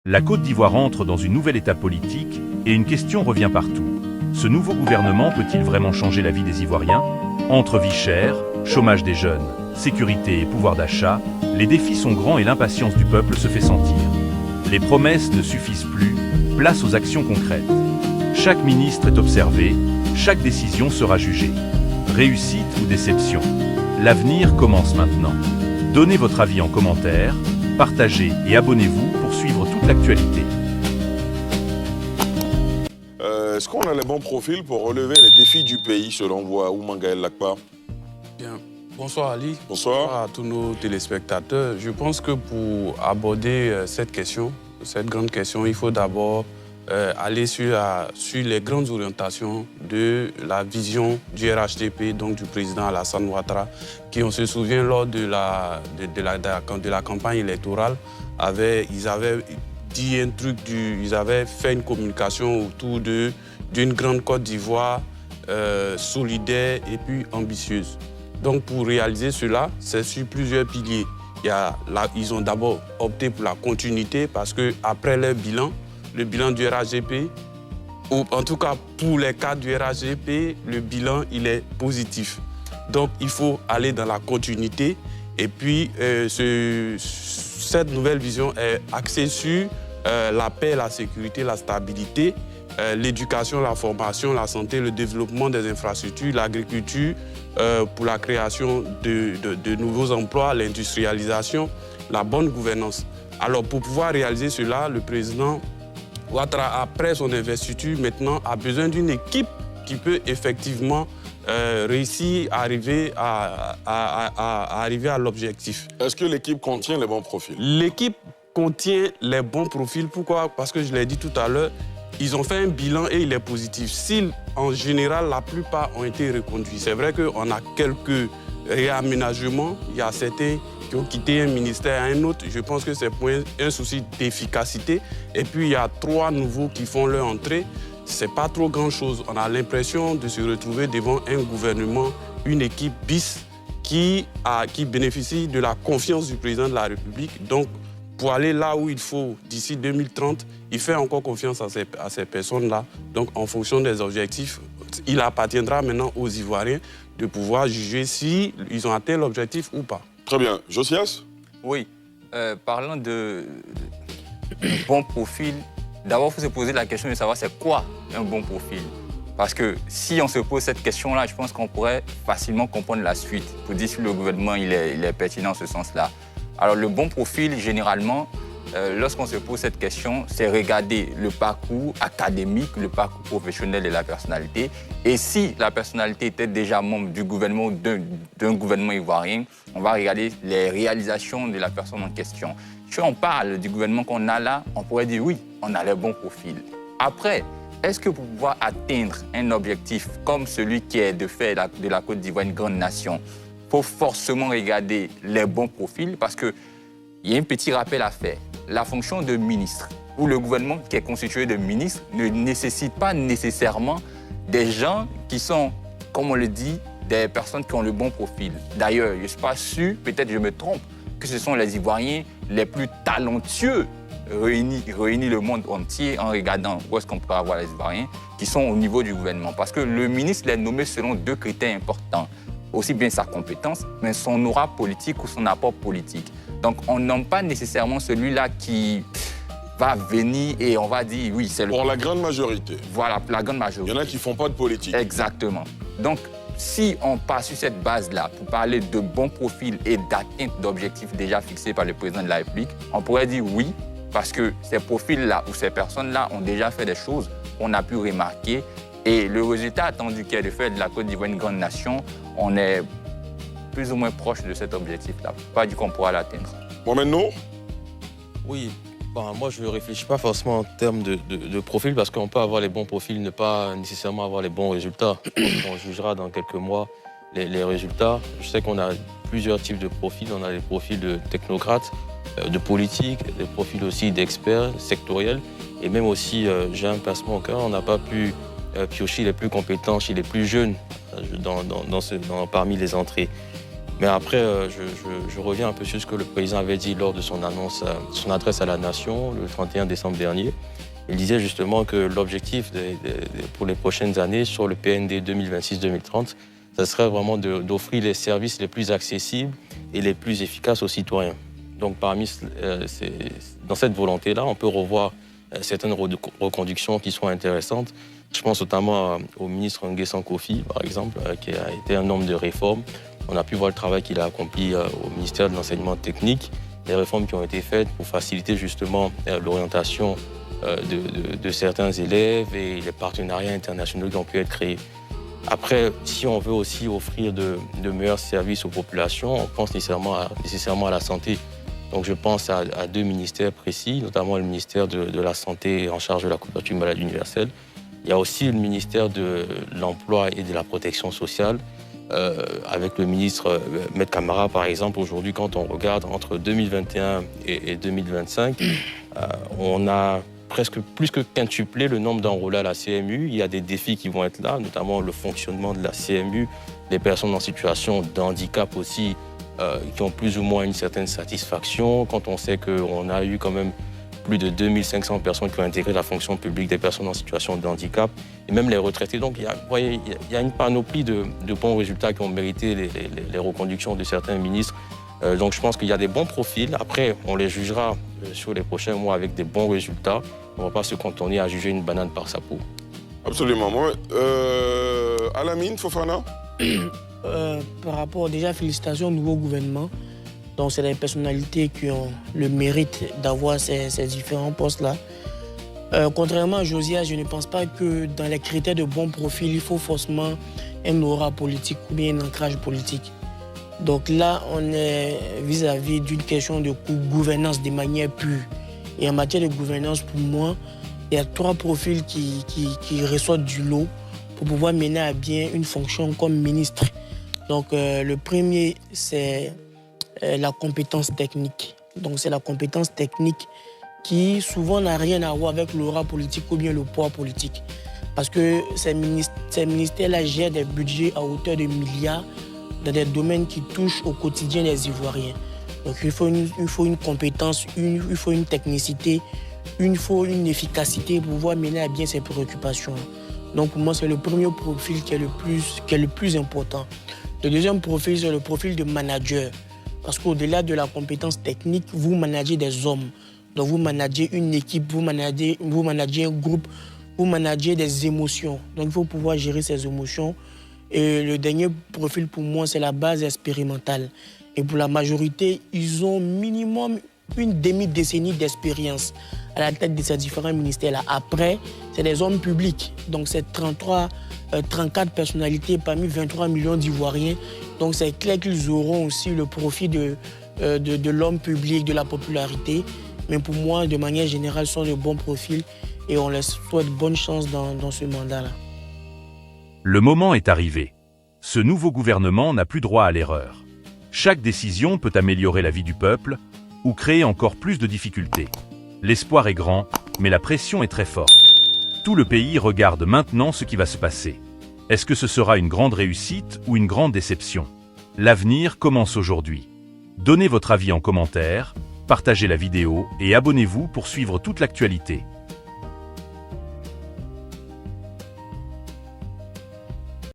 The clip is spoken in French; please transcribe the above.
La Côte d'Ivoire entre dans une nouvelle étape politique et une question revient partout. Ce nouveau gouvernement peut-il vraiment changer la vie des Ivoiriens? Entre vie chère, chômage des jeunes, sécurité et pouvoir d'achat, les défis sont grands et l'impatience du peuple se fait sentir. Les promesses ne suffisent plus, place aux actions concrètes. Chaque ministre est observé, chaque décision sera jugée. Réussite ou déception? L'avenir commence maintenant. Donnez votre avis en commentaire, partagez et abonnez-vous pour suivre toute l'actualité. Est-ce qu'on a les bons profils pour relever les défis du pays, selon vous, Oumangaël Lakpa? Bien. Bonsoir Ali. Bonsoir. À tous nos téléspectateurs. Je pense que pour aborder cette grande question, il faut d'abord aller sur les grandes orientations de la vision du RHDP, donc du président Alassane Ouattara, qui, on se souvient, lors de la campagne électorale, ils avaient dit un truc, ils avaient fait une communication autour d'une grande Côte d'Ivoire solidaire et puis ambitieuse. Donc pour réaliser cela, c'est sur plusieurs piliers. Ils ont d'abord opté pour la continuité parce qu'après leur bilan, le bilan du RHDP, ou en tout cas pour les cas du RHDP, le bilan il est positif. Donc il faut aller dans la continuité et puis cette nouvelle vision est axée sur la paix, la sécurité, la stabilité, l'éducation, la formation, la santé, le développement des infrastructures, l'agriculture, pour la création de nouveaux emplois, l'industrialisation, la bonne gouvernance. Alors pour pouvoir réaliser cela, le président Ouattara, après son investiture, maintenant a besoin d'une équipe qui peut effectivement réussir à arriver à l'objectif. Est-ce que l'équipe contient les bons profils? L'équipe contient les bons profils. Pourquoi? Parce que je l'ai dit tout à l'heure, ils ont fait un bilan et il est positif. Si, en général, la plupart ont été reconduits. C'est vrai qu'on a quelques réaménagements. Il y a certains qui ont quitté un ministère à un autre. Je pense que c'est pour un souci d'efficacité. Et puis, il y a 3 nouveaux qui font leur entrée. C'est pas trop grand-chose. On a l'impression de se retrouver devant un gouvernement, une équipe bis qui bénéficie de la confiance du président de la République. Donc, pour aller là où il faut d'ici 2030, il fait encore confiance à ces personnes-là. Donc, en fonction des objectifs, il appartiendra maintenant aux Ivoiriens de pouvoir juger s'ils ont atteint l'objectif ou pas. Très bien. Josias? Oui. Parlant de bon profil, d'abord, il faut se poser la question de savoir c'est quoi un bon profil. Parce que si on se pose cette question-là, je pense qu'on pourrait facilement comprendre la suite pour dire si le gouvernement il est pertinent en ce sens-là. Alors, le bon profil, généralement, lorsqu'on se pose cette question, c'est regarder le parcours académique, le parcours professionnel de la personnalité. Et si la personnalité était déjà membre du gouvernement ou d'un gouvernement ivoirien, on va regarder les réalisations de la personne en question. Si on parle du gouvernement qu'on a là, on pourrait dire oui, on a les bons profils. Après, est-ce que pour pouvoir atteindre un objectif comme celui qui est de faire de la Côte d'Ivoire une grande nation, il faut forcément regarder les bons profils parce qu'il y a un petit rappel à faire. La fonction de ministre ou le gouvernement qui est constitué de ministres ne nécessite pas nécessairement des gens qui sont, comme on le dit, des personnes qui ont le bon profil. D'ailleurs, je ne suis pas sûr, peut-être je me trompe, que ce sont les Ivoiriens les plus talentueux réunis le monde entier en regardant où est-ce qu'on peut avoir les Ivoiriens qui sont au niveau du gouvernement. Parce que le ministre est nommé selon 2 critères importants. Aussi bien sa compétence, mais son aura politique ou son apport politique. Donc, on nomme pas nécessairement celui-là qui va venir et on va dire, oui, c'est le... Pour la grande majorité. Voilà, pour la grande majorité. Il y en a qui ne font pas de politique. Exactement. Donc, si on part sur cette base-là pour parler de bons profils et d'atteinte d'objectifs déjà fixés par le président de la République, on pourrait dire oui, parce que ces profils-là ou ces personnes-là ont déjà fait des choses qu'on a pu remarquer. Et le résultat attendu qui est de faire de la Côte d'Ivoire une grande nation, on est plus ou moins proche de cet objectif-là. Pas du qu'on pourra l'atteindre. Mohamed Nour? Oui, moi je ne réfléchis pas forcément en termes de profil parce qu'on peut avoir les bons profils, ne pas nécessairement avoir les bons résultats. On jugera dans quelques mois les résultats. Je sais qu'on a plusieurs types de profils. On a les profils de technocrates, de politiques, des profils aussi d'experts sectoriels. Et même aussi, j'ai un pincement au cœur, on n'a pas pu piocher les plus compétents chez les plus jeunes parmi les entrées. Mais après, je reviens un peu sur ce que le président avait dit lors de son annonce, son adresse à la nation le 31 décembre dernier. Il disait justement que l'objectif pour les prochaines années sur le PND 2026-2030, ça serait vraiment d'offrir les services les plus accessibles et les plus efficaces aux citoyens. Donc dans cette volonté-là, on peut revoir certaines reconductions qui sont intéressantes. Je pense notamment au ministre Nguessan Kofi, par exemple, qui a été un homme de réforme. On a pu voir le travail qu'il a accompli au ministère de l'enseignement technique, les réformes qui ont été faites pour faciliter justement l'orientation de certains élèves et les partenariats internationaux qui ont pu être créés. Après, si on veut aussi offrir de meilleurs services aux populations, on pense nécessairement à la santé. Donc je pense à deux ministères précis, notamment le ministère de la Santé en charge de la couverture maladie universelle. Il y a aussi le ministère de l'Emploi et de la Protection sociale, avec le ministre Maître Camara, par exemple. Aujourd'hui, quand on regarde entre 2021 et 2025, on a presque plus que quintuplé le nombre d'enrôlés à la CMU. Il y a des défis qui vont être là, notamment le fonctionnement de la CMU, les personnes en situation de handicap aussi, qui ont plus ou moins une certaine satisfaction. Quand on sait qu'on a eu quand même plus de 2500 personnes qui ont intégré la fonction publique des personnes en situation de handicap, et même les retraités. Donc il y a une panoplie de bons résultats qui ont mérité les reconductions de certains ministres. Donc je pense qu'il y a des bons profils. Après, on les jugera sur les prochains mois avec des bons résultats. On ne va pas se cantonner à juger une banane par sa peau. Absolument. Alamine Fofana. Par rapport, déjà, félicitations au nouveau gouvernement. Donc, c'est des personnalités qui ont le mérite d'avoir ces différents postes-là. Contrairement à Josias, je ne pense pas que dans les critères de bon profil, il faut forcément un aura politique ou bien un ancrage politique. Donc là, on est vis-à-vis d'une question de gouvernance de manière pure. Et en matière de gouvernance, pour moi, il y a trois profils qui ressortent du lot pour pouvoir mener à bien une fonction comme ministre. Donc le premier, c'est la compétence technique. Donc c'est la compétence technique qui souvent n'a rien à voir avec l'aura politique ou bien le poids politique. Parce que ces ministères-là gèrent des budgets à hauteur de milliards dans des domaines qui touchent au quotidien des Ivoiriens. Donc il faut une compétence, il faut une technicité, il faut une efficacité pour pouvoir mener à bien ces préoccupations. Donc pour moi, c'est le premier profil qui est le plus important. Le deuxième profil, c'est le profil de manager. Parce qu'au-delà de la compétence technique, vous managez des hommes. Donc vous managez une équipe, vous managez un groupe, vous managez des émotions. Donc il faut pouvoir gérer ces émotions. Et le dernier profil pour moi, c'est la base expérimentale. Et pour la majorité, ils ont minimum une demi-décennie d'expérience à la tête de ces différents ministères-là. Après, c'est des hommes publics. Donc c'est 34 personnalités parmi 23 millions d'Ivoiriens. Donc c'est clair qu'ils auront aussi le profit de l'homme public, de la popularité. Mais pour moi, de manière générale, ce sont de bons profils et on leur souhaite bonne chance dans ce mandat-là. Le moment est arrivé. Ce nouveau gouvernement n'a plus droit à l'erreur. Chaque décision peut améliorer la vie du peuple ou créer encore plus de difficultés. L'espoir est grand, mais la pression est très forte. Tout le pays regarde maintenant ce qui va se passer. Est-ce que ce sera une grande réussite ou une grande déception? L'avenir commence aujourd'hui. Donnez votre avis en commentaire, partagez la vidéo et abonnez-vous pour suivre toute l'actualité.